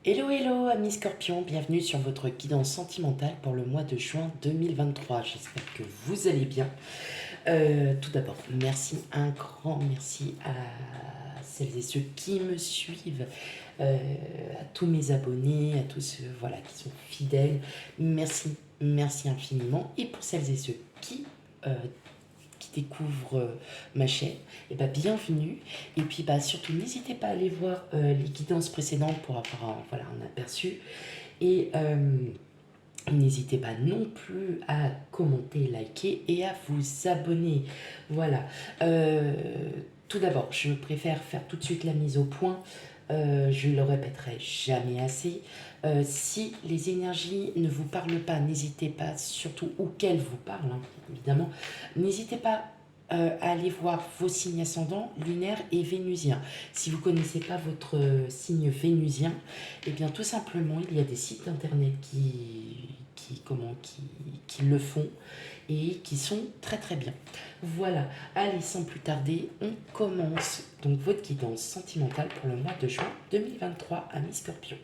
Hello hello amis scorpions, bienvenue sur votre guidance sentimentale pour le mois de juin 2023. J'espère que vous allez bien. Tout d'abord, merci, un grand merci à celles et ceux qui me suivent, à tous mes abonnés, à tous ceux voilà, qui sont fidèles. Merci, merci infiniment. Et pour celles et ceux euh, qui découvrent ma chaîne, et bah, bienvenue. Et puis bah, surtout, n'hésitez pas à aller voir les guidances précédentes pour avoir voilà, un aperçu. Et n'hésitez pas non plus à commenter, liker et à vous abonner. Voilà. Euh, Tout d'abord, je préfère faire tout de suite la mise au point. Je ne le répéterai jamais assez. Si les énergies ne vous parlent pas, n'hésitez pas, surtout ou qu'elles vous parlent, hein, évidemment, n'hésitez pas à aller voir vos signes ascendants, lunaires et vénusiens. Si vous ne connaissez pas votre signe vénusien, eh bien tout simplement, il y a des sites internet qui le font et qui sont très très bien. Voilà, allez, sans plus tarder, on commence donc votre guidance sentimentale pour le mois de juin 2023 à mi-scorpion.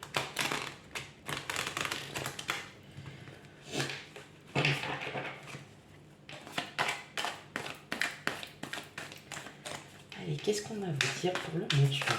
Allez, qu'est-ce qu'on a à vous dire pour le mois de juin?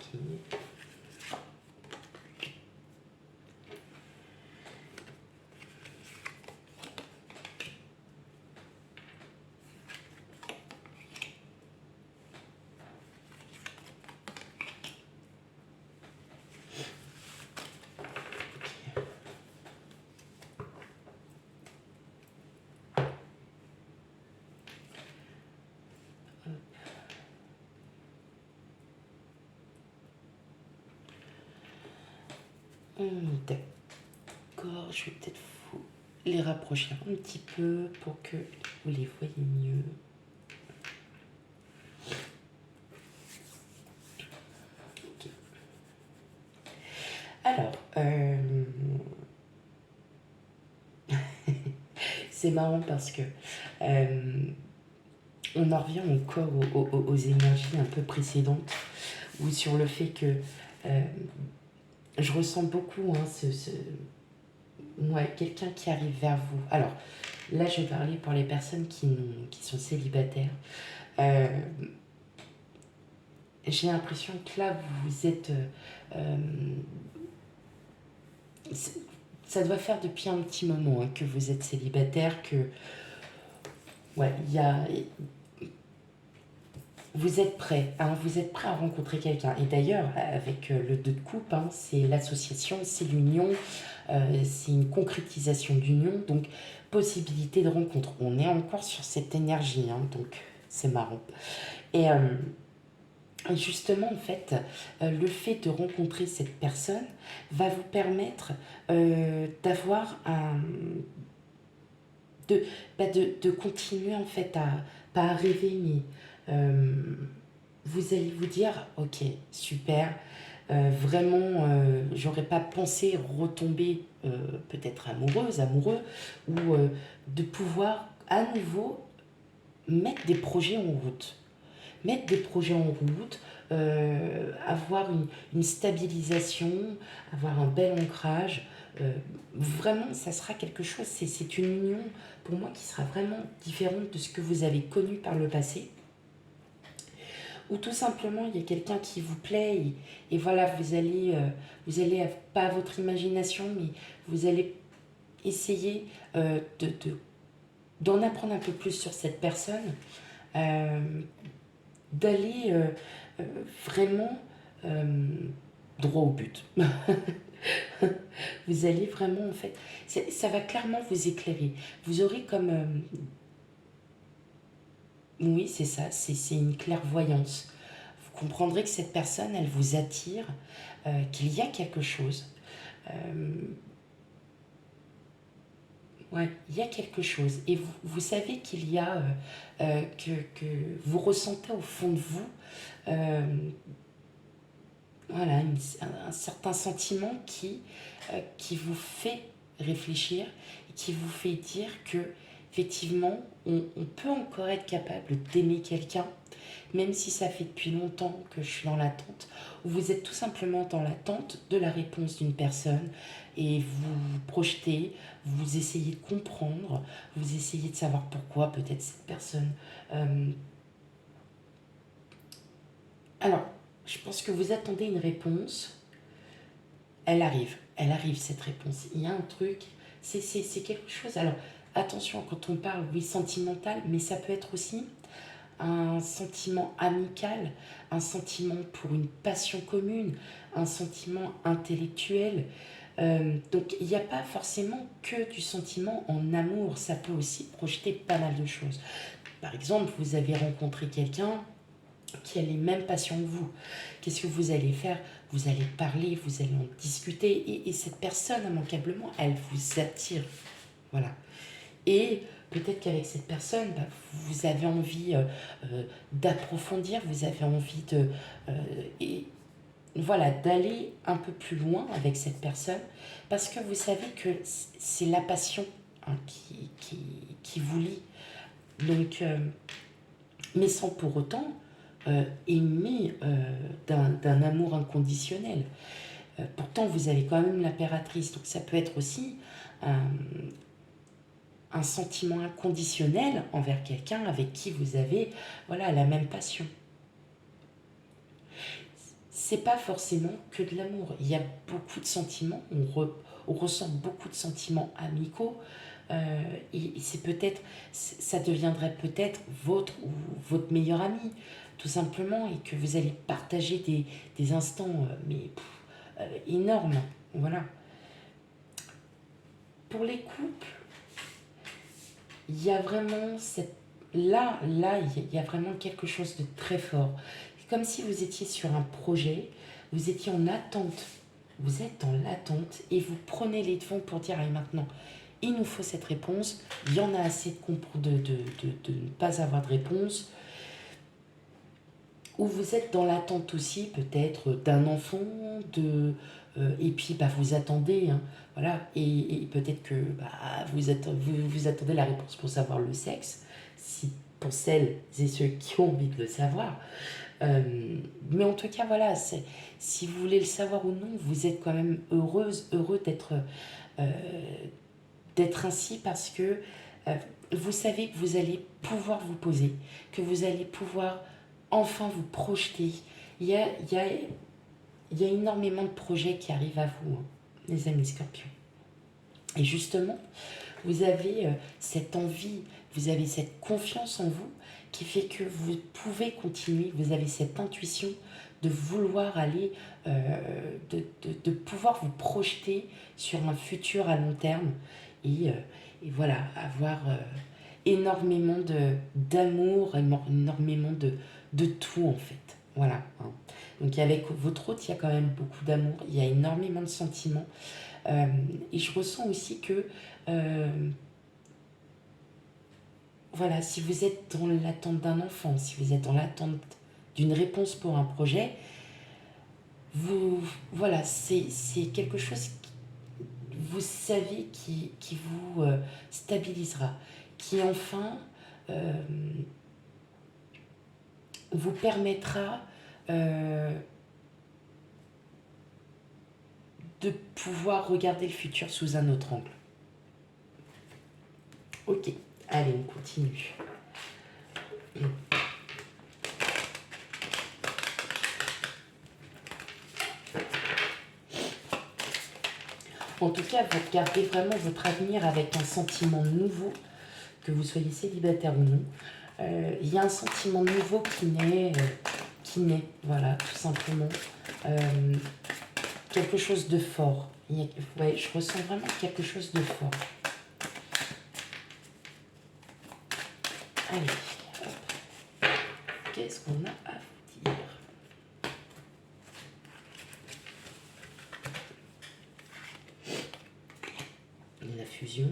Ok. D'accord, je vais peut-être vous les rapprocher un petit peu pour que vous les voyez mieux. Ok. Alors, c'est marrant parce que on en revient encore aux énergies un peu précédentes, ou sur le fait que euh, je ressens beaucoup ouais, quelqu'un qui arrive vers vous. Alors, là, je vais parler pour les personnes qui sont célibataires. Euh, j'ai l'impression que là, vous êtes... euh, ça doit faire depuis un petit moment, hein, que vous êtes célibataire, que... Ouais, il y a... Vous êtes prêt, hein, vous êtes prêt à rencontrer quelqu'un. Et d'ailleurs, avec le 2 de coupe, hein, c'est l'association, c'est l'union, c'est une concrétisation d'union, donc possibilité de rencontre. On est encore sur cette énergie, hein, donc c'est marrant. Et justement, en fait, le fait de rencontrer cette personne va vous permettre d'avoir un... De, de continuer en fait à, pas à rêver, mais vous allez vous dire, ok, super, vraiment, j'aurais pas pensé retomber peut-être amoureuse, amoureux, ou de pouvoir à nouveau mettre des projets en route. Mettre des projets en route, avoir une stabilisation, avoir un bel ancrage. Vraiment, ça sera quelque chose, c'est une union pour moi qui sera vraiment différente de ce que vous avez connu par le passé. Ou tout simplement, il y a quelqu'un qui vous plaît et voilà, vous allez, pas à votre imagination, mais vous allez essayer d'en apprendre un peu plus sur cette personne, euh, d'aller euh, vraiment euh, droit au but. Vous allez vraiment, en fait, ça va clairement vous éclairer. Vous aurez comme, oui, c'est ça, c'est une clairvoyance. Vous comprendrez que cette personne, elle vous attire, qu'il y a quelque chose. Euh, Ouais, il y a quelque chose. Et vous savez qu'il y a, que vous ressentez au fond de vous, euh, voilà, un certain sentiment qui vous fait réfléchir et qui vous fait dire que, effectivement, on peut encore être capable d'aimer quelqu'un, même si ça fait depuis longtemps que je suis dans l'attente, ou vous êtes tout simplement dans l'attente de la réponse d'une personne et vous vous projetez, vous essayez de comprendre, vous essayez de savoir pourquoi peut-être cette personne. euh, alors, je pense que vous attendez une réponse. Elle arrive cette réponse. Il y a un truc, c'est quelque chose. Alors, attention, quand on parle, oui, sentimental, mais ça peut être aussi un sentiment amical, un sentiment pour une passion commune, un sentiment intellectuel. Donc, il n'y a pas forcément que du sentiment en amour, ça peut aussi projeter pas mal de choses. Par exemple, vous avez rencontré quelqu'un qui a les mêmes passions que vous. Qu'est-ce que vous allez faire? Vous allez parler, vous allez en discuter, et cette personne, immanquablement, elle vous attire. Voilà. Et peut-être qu'avec cette personne, bah, vous avez envie d'approfondir, vous avez envie de, et, voilà, d'aller un peu plus loin avec cette personne, parce que vous savez que c'est la passion, hein, qui vous lie. Donc, mais sans pour autant aimer d'un amour inconditionnel. Pourtant, vous avez quand même l'impératrice, donc ça peut être aussi un, un sentiment inconditionnel envers quelqu'un avec qui vous avez, voilà, la même passion. C'est pas forcément que de l'amour. Il y a beaucoup de sentiments, on ressent beaucoup de sentiments amicaux, et c'est peut-être, ça deviendrait peut-être votre ou votre meilleur ami, tout simplement, et que vous allez partager des instants, mais énormes. Voilà. Pour les couples, il y a vraiment cette... Là, il y a vraiment quelque chose de très fort. C'est comme si vous étiez sur un projet, vous étiez en attente, vous êtes dans l'attente et vous prenez les devants pour dire, allez, maintenant, il nous faut cette réponse, il y en a assez de ne pas avoir de réponse, ou vous êtes dans l'attente aussi peut-être d'un enfant, et puis bah, vous attendez, hein, voilà, et peut-être que bah, vous attendez la réponse pour savoir le sexe, si, pour celles et ceux qui ont envie de le savoir. Mais en tout cas, voilà, si vous voulez le savoir ou non, vous êtes quand même heureux euh, d'être ainsi, parce que euh, vous savez que vous allez pouvoir vous poser, que vous allez pouvoir enfin vous projeter. Il y a, il y a, il y a énormément de projets qui arrivent à vous, hein, les amis scorpions. Et justement, vous avez cette envie, vous avez cette confiance en vous qui fait que vous pouvez continuer, vous avez cette intuition de vouloir aller, de pouvoir vous projeter sur un futur à long terme, et voilà, avoir énormément d'amour, énormément de tout en fait. Voilà, hein. Donc avec votre hôte, il y a quand même beaucoup d'amour, il y a énormément de sentiments. Euh, et je ressens aussi que, euh, voilà, si vous êtes dans l'attente d'un enfant, si vous êtes dans l'attente d'une réponse pour un projet, voilà, c'est quelque chose que vous savez qui vous stabilisera, qui enfin euh, vous permettra euh, de pouvoir regarder le futur sous un autre angle. Ok, allez, on continue. En tout cas, vous regardez vraiment votre avenir avec un sentiment nouveau, que vous soyez célibataire ou non. Il y a un sentiment nouveau voilà, tout simplement. Euh, Quelque chose de fort. Ouais, je ressens vraiment quelque chose de fort. Allez, hop. Qu'est-ce qu'on a à vous dire? La fusion.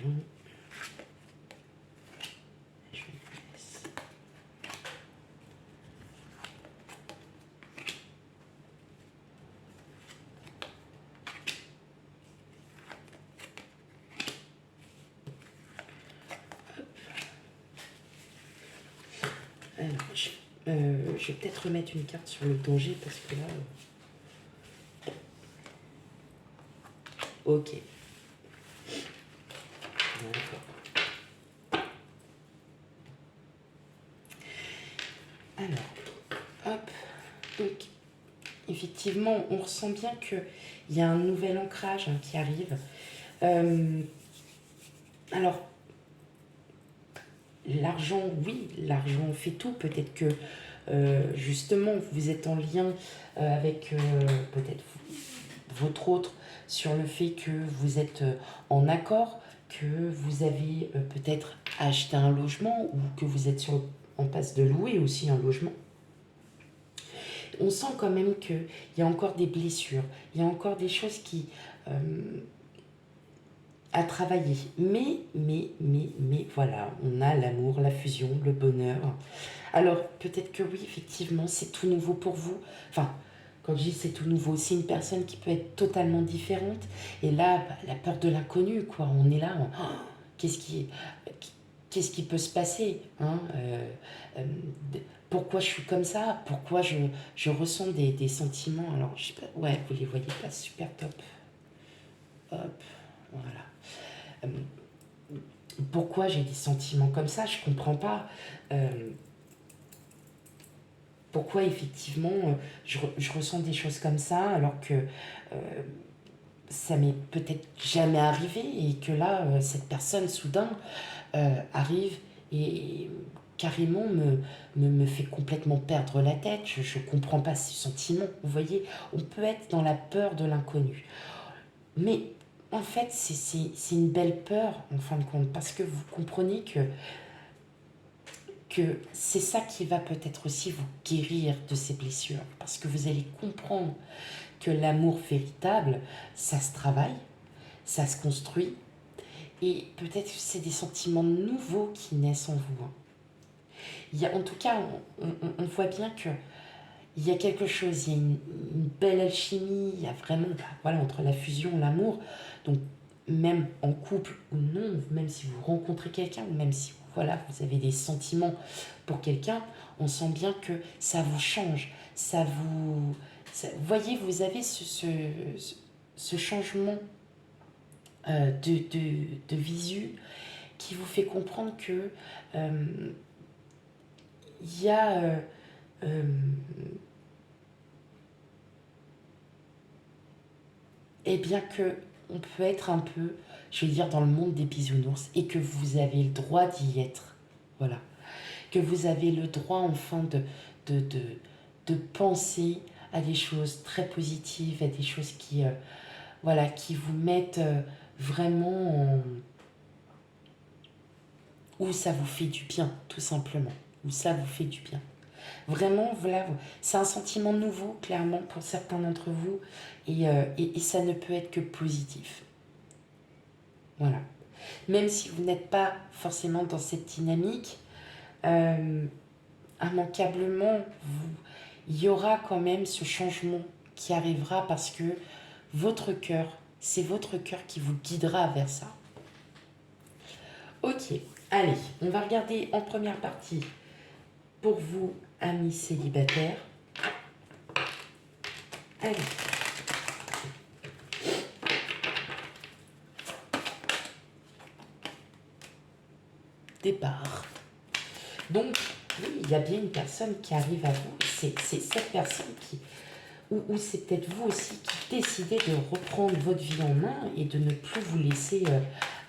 l'argent. Je vous laisse. Alors, je vais peut-être remettre une carte sur le danger parce que là... Ok. D'accord. Alors, hop. Donc, effectivement, on ressent bien qu'il y a un nouvel ancrage qui arrive. Alors, l'argent, oui, l'argent fait tout. Peut-être que, justement, vous êtes en lien avec peut-être votre autre sur le fait que vous êtes en accord, que vous avez peut-être acheté un logement ou que vous êtes en passe de louer aussi un logement. On sent quand même qu'il y a encore des blessures, il y a encore des choses qui... à travailler. Mais, voilà, on a l'amour, la fusion, le bonheur. Alors, peut-être que oui, effectivement, c'est tout nouveau pour vous. Enfin, quand je dis c'est tout nouveau, c'est une personne qui peut être totalement différente. Et là, bah, la peur de l'inconnu, quoi. On est là, qu'est-ce qui peut se passer, hein, pourquoi je suis comme ça? Pourquoi je ressens des sentiments? Alors, je sais pas, ouais, vous les voyez pas, super top. Hop, voilà. Pourquoi j'ai des sentiments comme ça? Je comprends pas. Pourquoi effectivement je ressens des choses comme ça alors que ça m'est peut-être jamais arrivé et que là, cette personne soudain arrive et carrément me fait complètement perdre la tête. Je ne comprends pas ces sentiments. Vous voyez, on peut être dans la peur de l'inconnu. Mais en fait, c'est une belle peur, en fin de compte, parce que vous comprenez que c'est ça qui va peut-être aussi vous guérir de ces blessures, parce que vous allez comprendre que l'amour véritable, ça se travaille, ça se construit, et peut-être que c'est des sentiments nouveaux qui naissent en vous. Il y a, en tout cas, on voit bien que il y a quelque chose, il y a une belle alchimie, il y a vraiment, bah, voilà, entre la fusion, l'amour. Donc, même en couple ou non, même si vous rencontrez quelqu'un, ou même si voilà, vous avez des sentiments pour quelqu'un, on sent bien que ça vous change. Vous voyez, vous avez ce changement de visu qui vous fait comprendre que il y a... et bien que on peut être un peu, je vais dire, dans le monde des bisounours et que vous avez le droit d'y être. Voilà. Que vous avez le droit enfin de, de, de penser à des choses très positives, à des choses qui, voilà, qui vous mettent vraiment en... où ça vous fait du bien, tout simplement. Où ça vous fait du bien. Vraiment, voilà, c'est un sentiment nouveau, clairement, pour certains d'entre vous, et ça ne peut être que positif. Voilà. Même si vous n'êtes pas forcément dans cette dynamique, immanquablement, il y aura quand même ce changement qui arrivera parce que votre cœur, c'est votre cœur qui vous guidera vers ça. Ok, allez, on va regarder en première partie pour vous, amis célibataires. Allez. Départ. Donc, oui, il y a bien une personne qui arrive à vous. C'est cette personne qui... Ou c'est peut-être vous aussi qui décidez de reprendre votre vie en main et de ne plus vous laisser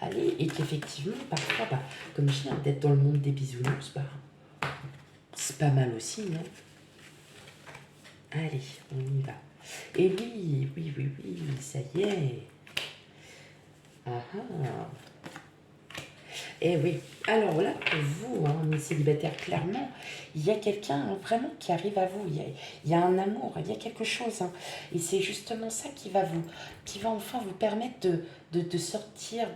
aller. Et qu'effectivement, parfois, bah, comme je viens d'être dans le monde des bisounours, bah, c'est pas mal aussi. Hein. Allez, on y va. Et oui, ça y est. Ah ah. Eh oui, alors là, pour vous, hein, mes célibataires, clairement, il y a quelqu'un hein, vraiment qui arrive à vous, il y a un amour, il y a quelque chose. Hein, et c'est justement ça qui va enfin vous permettre de sortir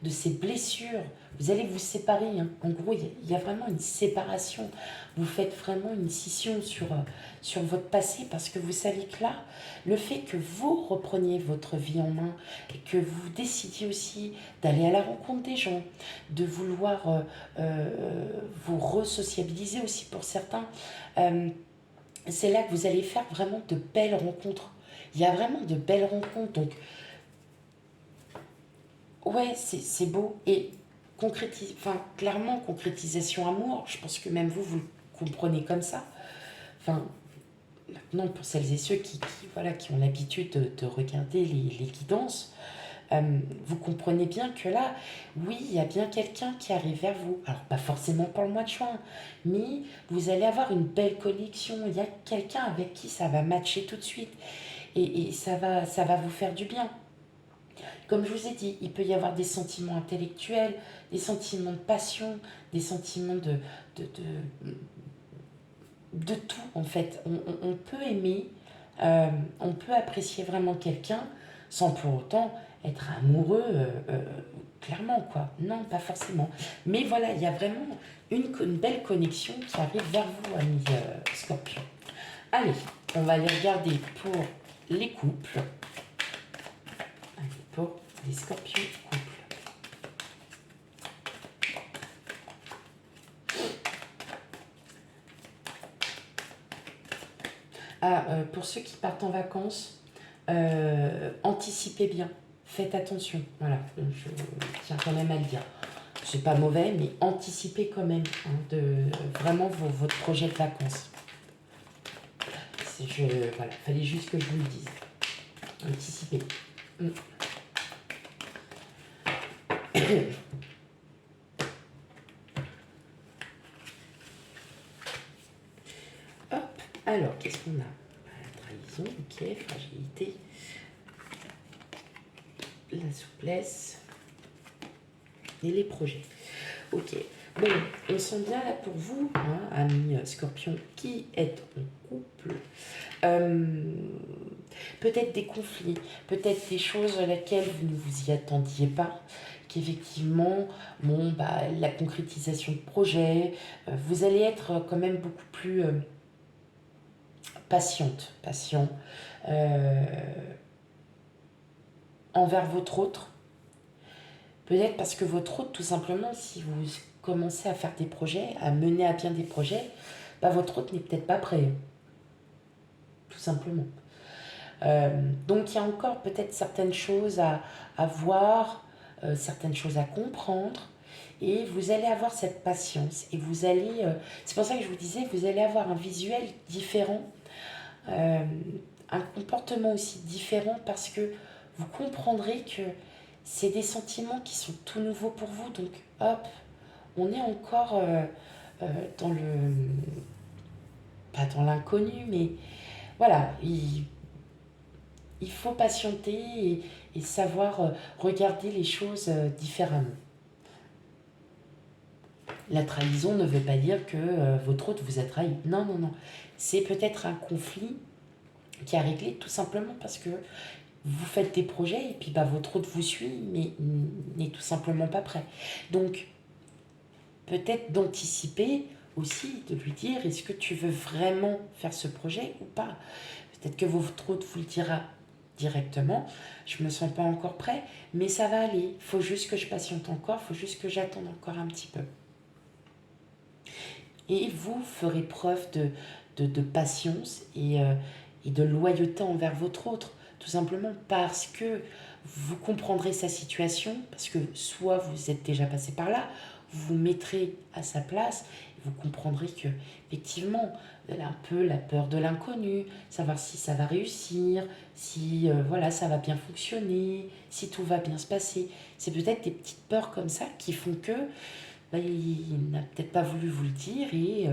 de ces blessures. Vous allez vous séparer, hein. En gros, il y a vraiment une séparation. Vous faites vraiment une scission sur votre passé parce que vous savez que là, le fait que vous repreniez votre vie en main et que vous décidiez aussi d'aller à la rencontre des gens, de vouloir vous re-sociabiliser aussi pour certains, euh, c'est là que vous allez faire vraiment de belles rencontres. Il y a vraiment de belles rencontres. Donc, ouais, c'est beau. Et enfin, clairement, concrétisation amour, je pense que même vous le comprenez comme ça. Enfin, maintenant, pour celles et ceux voilà, qui ont l'habitude de regarder les guidances, vous comprenez bien que là, oui, il y a bien quelqu'un qui arrive vers vous. Alors, pas forcément pour le mois de juin, mais vous allez avoir une belle connexion. Il y a quelqu'un avec qui ça va matcher tout de suite. Et ça va vous faire du bien. Comme je vous ai dit, il peut y avoir des sentiments intellectuels, des sentiments de passion, des sentiments de, de, de tout en fait. On peut aimer, on peut apprécier vraiment quelqu'un sans pour autant être amoureux, clairement quoi. Non, pas forcément. Mais voilà, il y a vraiment une belle connexion qui arrive vers vous, amis Scorpion. Allez, on va aller regarder pour les couples. Allez, pour les Scorpions couples. Pour ceux qui partent en vacances, anticipez bien, faites attention. Voilà, je tiens quand même à le dire. C'est pas mauvais, mais anticipez quand même hein, vraiment votre projet de vacances. Voilà, fallait juste que je vous le dise. Anticipez. Hop, alors, qu'est-ce qu'on a? La trahison, ok, fragilité, la souplesse et les projets. Ok, bon, on sent bien là pour vous, hein, amis Scorpion, qui êtes en couple. Peut-être des conflits, peut-être des choses à laquelle vous ne vous y attendiez pas, qu'effectivement, bon, la concrétisation de projet, vous allez être quand même beaucoup plus patient envers votre autre. Peut-être parce que votre autre, tout simplement, si vous commencez à faire des projets, à mener à bien des projets, votre autre n'est peut-être pas prêt. Tout simplement. Donc il y a encore peut-être certaines choses à voir, certaines choses à comprendre. Et vous allez avoir cette patience. Et vous allez... c'est pour ça que je vous disais, vous allez avoir un visuel différent, un comportement aussi différent, parce que vous comprendrez que c'est des sentiments qui sont tout nouveaux pour vous. Donc hop, on est encore dans le... pas dans l'inconnu, mais voilà, il faut patienter et savoir regarder les choses différemment. La trahison ne veut pas dire que votre autre vous a trahi. Non, non, non. C'est peut-être un conflit qui a réglé tout simplement parce que vous faites des projets et puis votre autre vous suit mais n'est tout simplement pas prêt. Donc, peut-être d'anticiper aussi, de lui dire est-ce que tu veux vraiment faire ce projet ou pas. Peut-être que votre autre vous le dira directement, je me sens pas encore prêt, mais ça va aller. Il faut juste que je patiente encore, il faut juste que j'attende encore un petit peu. Et vous ferez preuve de patience et de loyauté envers votre autre, tout simplement parce que vous comprendrez sa situation, parce que soit vous êtes déjà passé par là, vous vous mettrez à sa place, et vous comprendrez que effectivement, vous avez un peu la peur de l'inconnu, savoir si ça va réussir, si voilà, ça va bien fonctionner, si tout va bien se passer. C'est peut-être des petites peurs comme ça qui font que il n'a peut-être pas voulu vous le dire et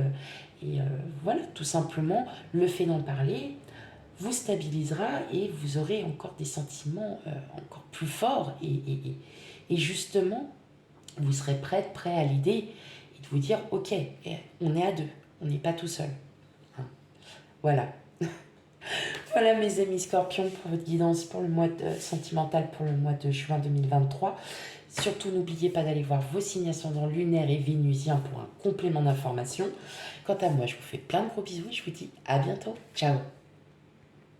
voilà, tout simplement, le fait d'en parler vous stabilisera et vous aurez encore des sentiments encore plus forts et justement, vous serez prêt à l'idée et de vous dire, ok, on est à deux, on n'est pas tout seul. Hein. Voilà. Voilà mes amis scorpions pour votre guidance pour le mois sentimental pour le mois de juin 2023. Surtout n'oubliez pas d'aller voir vos signes ascendants lunaires et vénusiens pour un complément d'information. Quant à moi, je vous fais plein de gros bisous et je vous dis à bientôt. Ciao.